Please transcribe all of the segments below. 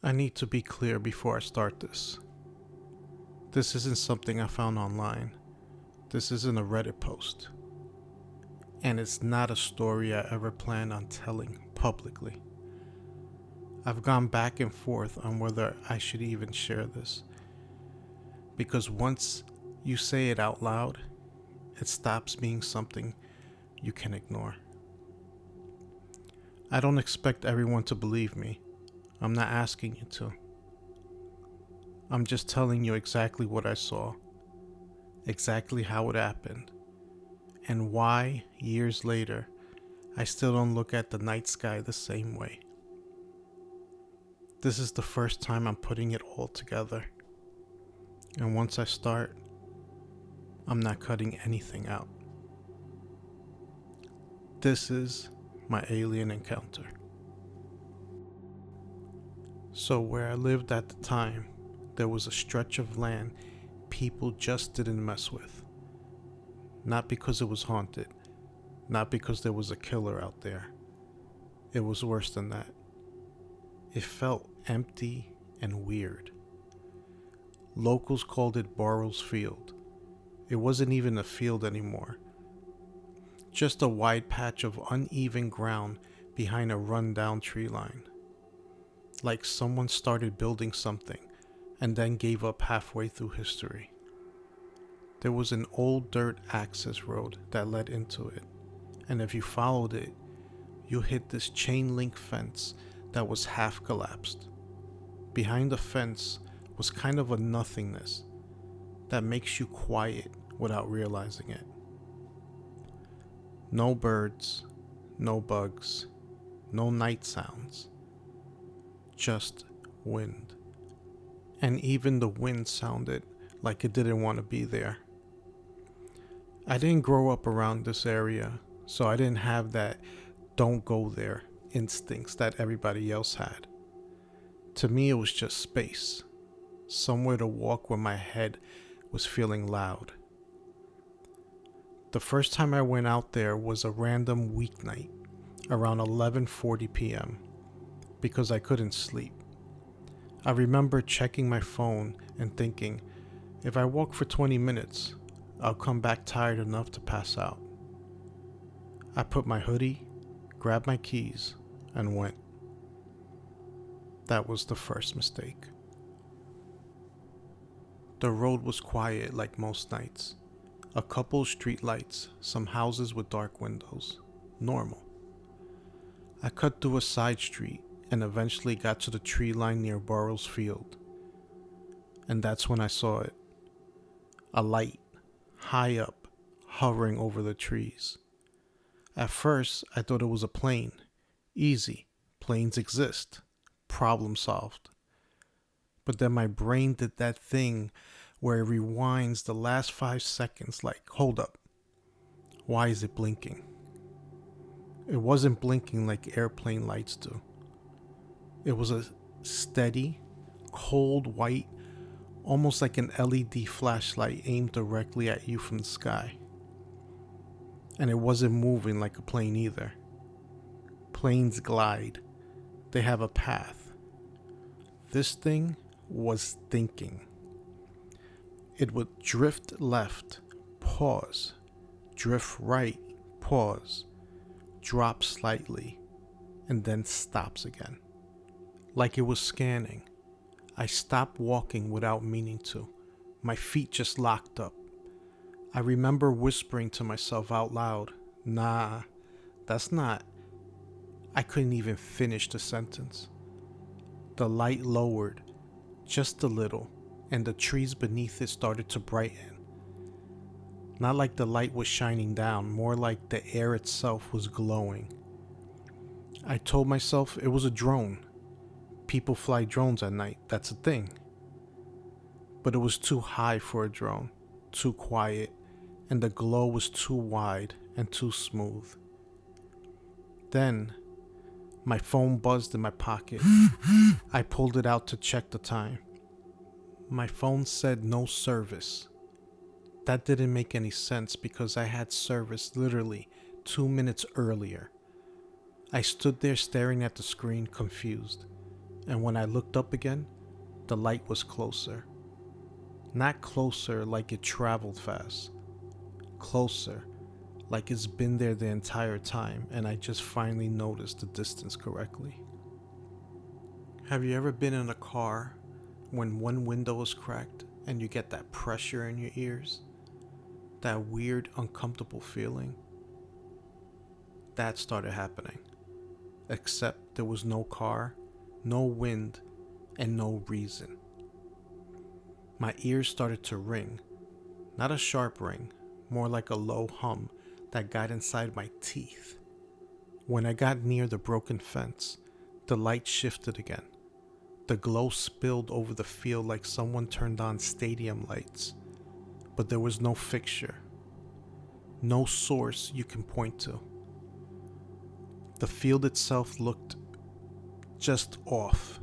I need to be clear before I start this. This isn't something I found online. This isn't a Reddit post. And it's not a story I ever planned on telling publicly. I've gone back and forth on whether I should even share this. Because once you say it out loud, it stops being something you can ignore. I don't expect everyone to believe me. I'm not asking you to. I'm just telling you exactly what I saw, exactly how it happened, and why, years later, I still don't look at the night sky the same way. This is the first time I'm putting it all together. And once I start, I'm not cutting anything out. This is my alien encounter. So where I lived at the time, there was a stretch of land people just didn't mess with. Not because it was haunted, not because there was a killer out there. It was worse than that. It felt empty and weird. Locals called it Burroughs Field. It wasn't even a field anymore. Just a wide patch of uneven ground behind a run-down tree line. Like someone started building something and then gave up halfway through history. There was an old dirt access road that led into it, and if you followed it, you hit this chain link fence that was half collapsed. Behind the fence was kind of a nothingness that makes you quiet without realizing it. No birds, no bugs, no night sounds, just wind. And even the wind sounded like it didn't want to be there. I didn't grow up around this area, so I didn't have that don't go there instincts that everybody else had. To me, it was just space, somewhere to walk when my head was feeling loud. The first time I went out there was a random weeknight around 11:40 p.m. because I couldn't sleep. I remember checking my phone and thinking, if I walk for 20 minutes, I'll come back tired enough to pass out. I put my hoodie, grabbed my keys, and went. That was the first mistake. The road was quiet like most nights. A couple street lights, some houses with dark windows. Normal. I cut through a side street and eventually got to the tree line near Burroughs Field. And that's when I saw it. A light, high up, hovering over the trees. At first, I thought it was a plane. Easy. Planes exist. Problem solved. But then my brain did that thing where it rewinds the last 5 seconds like, hold up. Why is it blinking? It wasn't blinking like airplane lights do. It was a steady, cold white, almost like an LED flashlight aimed directly at you from the sky. And it wasn't moving like a plane either. Planes glide. They have a path. This thing was thinking. It would drift left, pause, drift right, pause, drop slightly, and then stops again. Like it was scanning. I stopped walking without meaning to. My feet just locked up. I remember whispering to myself out loud, nah, that's not. I couldn't even finish the sentence. The light lowered, just a little, and the trees beneath it started to brighten. Not like the light was shining down, more like the air itself was glowing. I told myself it was a drone. People fly drones at night, that's a thing. But it was too high for a drone, too quiet, and the glow was too wide and too smooth. Then, my phone buzzed in my pocket. I pulled it out to check the time. My phone said no service. That didn't make any sense because I had service literally 2 minutes earlier. I stood there staring at the screen, confused. And when I looked up again, the light was closer. Not closer like it traveled fast. Closer like it's been there the entire time and I just finally noticed the distance correctly. Have you ever been in a car when one window is cracked and you get that pressure in your ears? That weird, uncomfortable feeling? That started happening. Except there was no car, no wind, and no reason. My ears started to ring. Not a sharp ring, more like a low hum that got inside my teeth. When I got near the broken fence, the light shifted again. The glow spilled over the field like someone turned on stadium lights, but there was no fixture, no source you can point to. The field itself looked just off.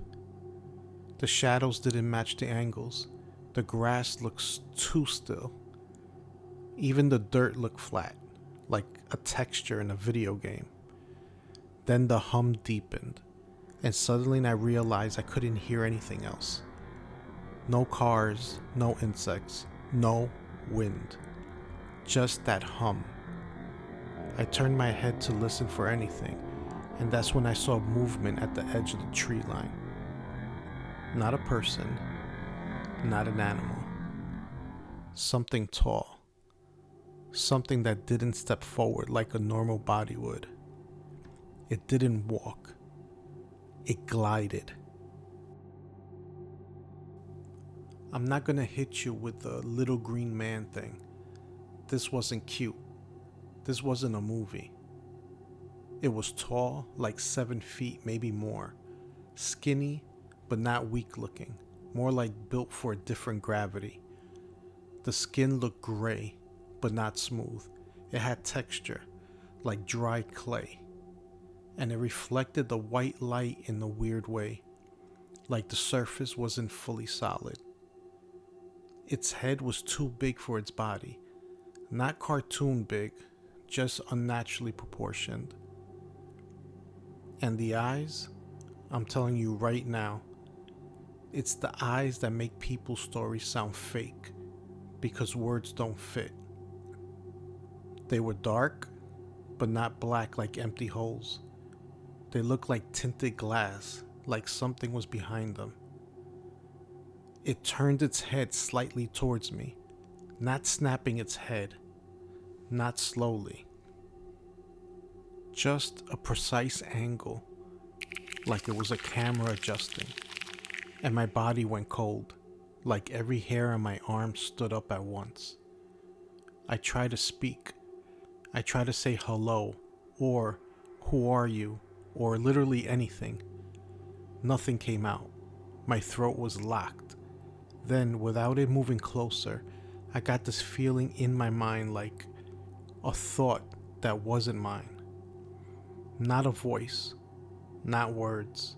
The shadows didn't match the angles. The grass looked too still. Even the dirt looked flat, like a texture in a video game. Then the hum deepened, and suddenly I realized I couldn't hear anything else. No cars, no insects, no wind. Just that hum. I turned my head to listen for anything, and that's when I saw movement at the edge of the tree line. Not a person, not an animal. Something tall. Something that didn't step forward like a normal body would. It didn't walk. It glided. I'm not gonna hit you with the little green man thing. This wasn't cute. This wasn't a movie. It was tall, like 7 feet, maybe more. Skinny, but not weak looking. More like built for a different gravity. The skin looked gray, but not smooth. It had texture, like dried clay. And it reflected the white light in a weird way, like the surface wasn't fully solid. Its head was too big for its body. Not cartoon big, just unnaturally proportioned. And the eyes, I'm telling you right now, it's the eyes that make people's stories sound fake, because words don't fit. They were dark, but not black like empty holes. They looked like tinted glass, like something was behind them. It turned its head slightly towards me, not snapping its head, not slowly. Just a precise angle, like it was a camera adjusting. And my body went cold, like every hair on my arm stood up at once. I tried to speak. I tried to say hello, or who are you, or literally anything. Nothing came out. My throat was locked. Then, without it moving closer, I got this feeling in my mind like a thought that wasn't mine. Not a voice, not words,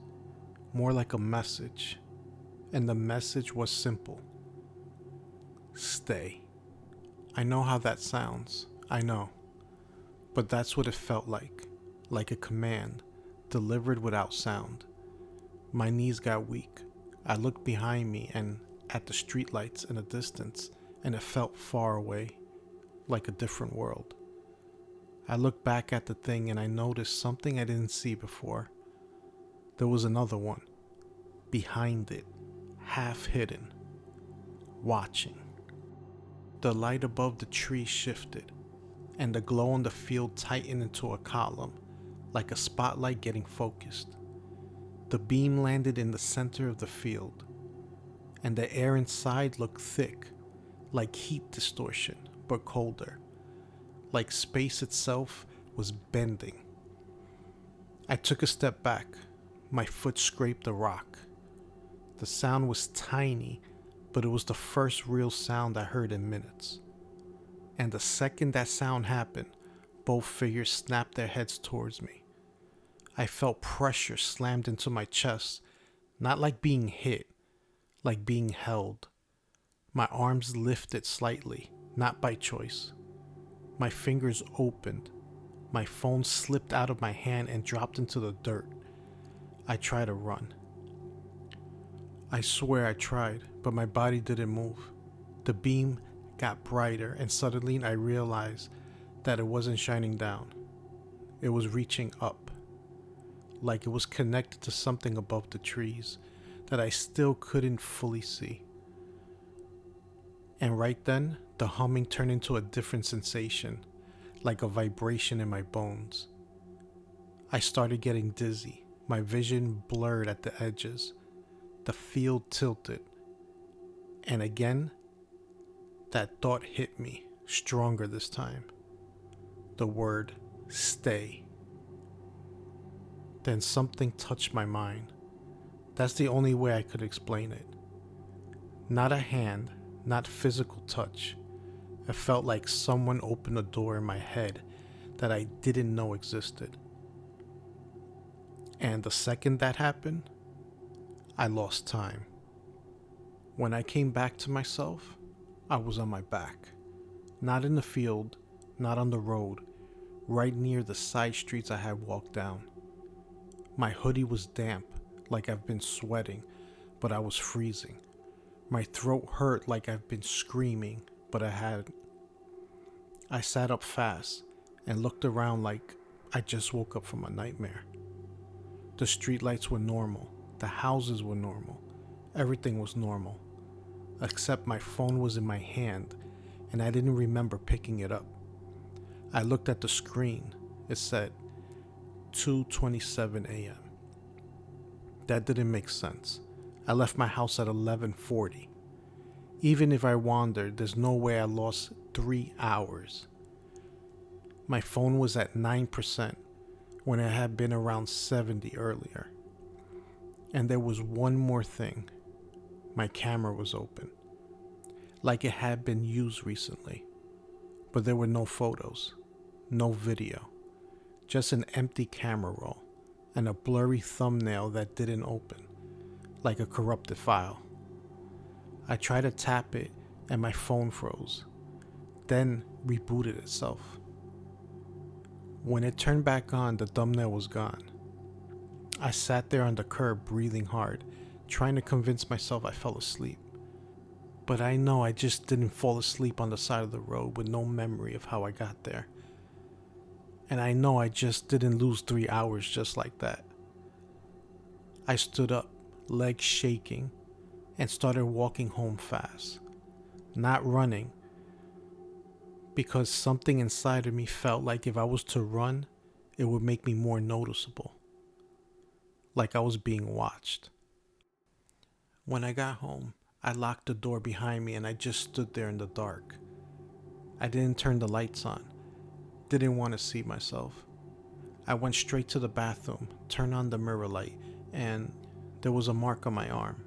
more like a message. And the message was simple. Stay. I know how that sounds. I know. But that's what it felt like a command, delivered without sound. My knees got weak. I looked behind me and at the streetlights in the distance, and it felt far away, like a different world. I looked back at the thing and I noticed something I didn't see before. There was another one, behind it, half hidden, watching. The light above the tree shifted, and the glow on the field tightened into a column, like a spotlight getting focused. The beam landed in the center of the field, and the air inside looked thick, like heat distortion, but colder, like space itself was bending. I took a step back. My foot scraped the rock. The sound was tiny, but it was the first real sound I heard in minutes. And the second that sound happened, both figures snapped their heads towards me. I felt pressure slammed into my chest, not like being hit, like being held. My arms lifted slightly, not by choice. My fingers opened. My phone slipped out of my hand and dropped into the dirt. I tried to run. I swear I tried, but my body didn't move. The beam got brighter, and suddenly I realized that it wasn't shining down. It was reaching up, like it was connected to something above the trees that I still couldn't fully see. And right then, the humming turned into a different sensation, like a vibration in my bones. I started getting dizzy, my vision blurred at the edges, the field tilted, and again, that thought hit me, stronger this time. The word, stay. Then something touched my mind. That's the only way I could explain it. Not a hand, not physical touch. It felt like someone opened a door in my head that I didn't know existed. And the second that happened, I lost time. When I came back to myself, I was on my back. Not in the field, not on the road, right near the side streets I had walked down. My hoodie was damp, like I've been sweating, but I was freezing. My throat hurt like I've been screaming, but I hadn't. I sat up fast and looked around like I just woke up from a nightmare. The streetlights were normal, the houses were normal, everything was normal, except my phone was in my hand and I didn't remember picking it up. I looked at the screen. It said 2:27 a.m. That didn't make sense. I left my house at 11:40. Even if I wandered, there's no way I lost 3 hours. My phone was at 9% when it had been around 70 earlier. And there was one more thing. My camera was open, like it had been used recently. But there were no photos, no video, just an empty camera roll and a blurry thumbnail that didn't open, like a corrupted file. I tried to tap it and my phone froze, then rebooted itself. When it turned back on, the thumbnail was gone. I sat there on the curb breathing hard, trying to convince myself I fell asleep. But I know I just didn't fall asleep on the side of the road with no memory of how I got there. And I know I just didn't lose 3 hours just like that. I stood up, legs shaking, and started walking home fast. Not running, because something inside of me felt like if I was to run, it would make me more noticeable. Like I was being watched. When I got home, I locked the door behind me and I just stood there in the dark. I didn't turn the lights on. Didn't want to see myself. I went straight to the bathroom, turned on the mirror light, and there was a mark on my arm.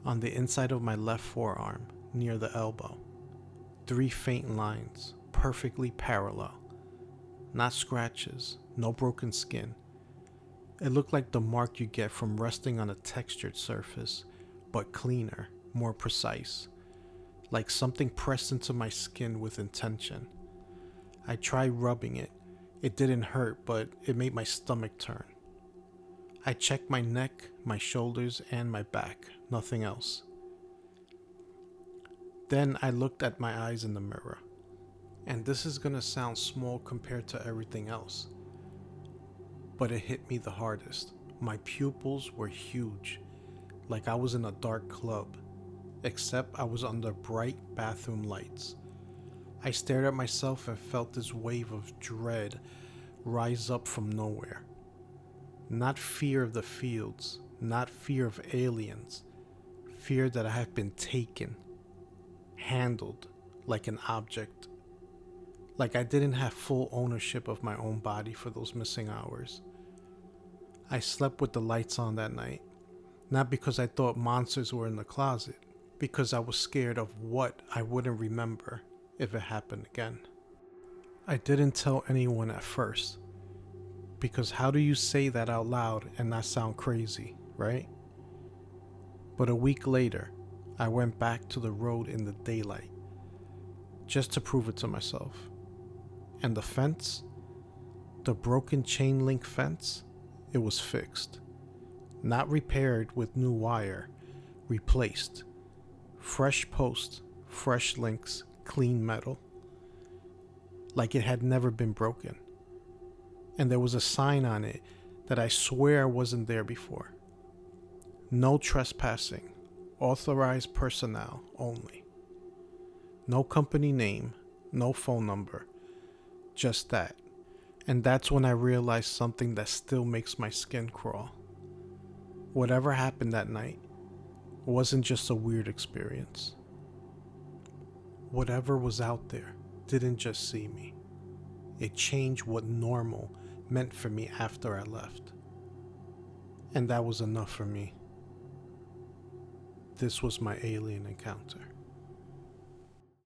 On the inside of my left forearm, near the elbow. 3 faint lines, perfectly parallel. Not scratches, no broken skin. It looked like the mark you get from resting on a textured surface, but cleaner, more precise. Like something pressed into my skin with intention. I tried rubbing it. It didn't hurt, but it made my stomach turn. I checked my neck, my shoulders, and my back. Nothing else. Then I looked at my eyes in the mirror. And this is gonna sound small compared to everything else, but it hit me the hardest. My pupils were huge, like I was in a dark club, except I was under bright bathroom lights. I stared at myself and felt this wave of dread rise up from nowhere. Not fear of the fields, not fear of aliens, fear that I have been taken, handled like an object. Like I didn't have full ownership of my own body for those missing hours. I slept with the lights on that night, not because I thought monsters were in the closet, because I was scared of what I wouldn't remember if it happened again. I didn't tell anyone at first, because how do you say that out loud and not sound crazy, right? But a week later, I went back to the road in the daylight, just to prove it to myself. And the fence, the broken chain link fence, it was fixed. Not repaired with new wire, replaced. Fresh posts, fresh links, clean metal. Like it had never been broken. And there was a sign on it that I swear wasn't there before. No trespassing. Authorized personnel only. No company name, no phone number. Just that. And that's when I realized something that still makes my skin crawl. Whatever happened that night wasn't just a weird experience. Whatever was out there didn't just see me. It changed what normal meant for me after I left. And that was enough for me. This was my alien encounter.